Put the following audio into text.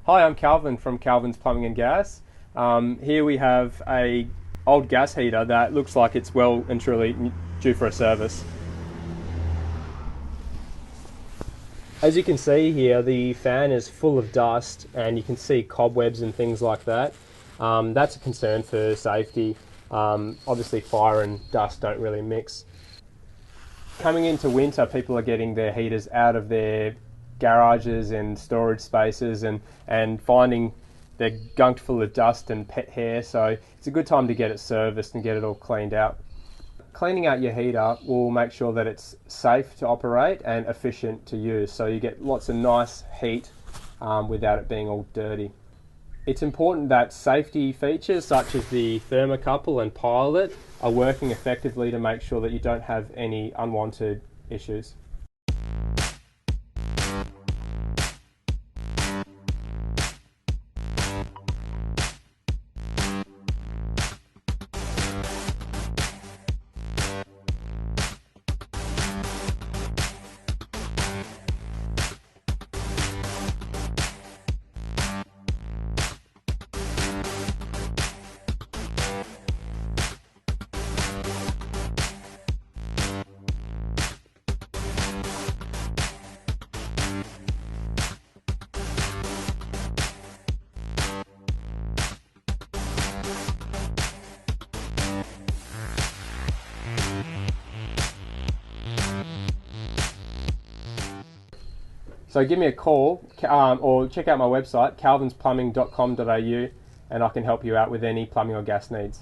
Hi, I'm Calvin from Calvin's Plumbing and Gas. Here we have a old gas heater that looks like it's well and truly due for a service. As you can see here, the fan is full of dust and you can see cobwebs and things like that. That's a concern for safety. Obviously fire and dust don't really mix. Coming into winter, people are getting their heaters out of their garages and storage spaces and finding they're gunked full of dust and pet hair, so it's a good time to get it serviced and get it all cleaned out. Cleaning out your heater will make sure that it's safe to operate and efficient to use, so you get lots of nice heat without it being all dirty. It's important that safety features such as the thermocouple and pilot are working effectively to make sure that you don't have any unwanted issues. So give me a call or check out my website, calvinsplumbing.com.au, and I can help you out with any plumbing or gas needs.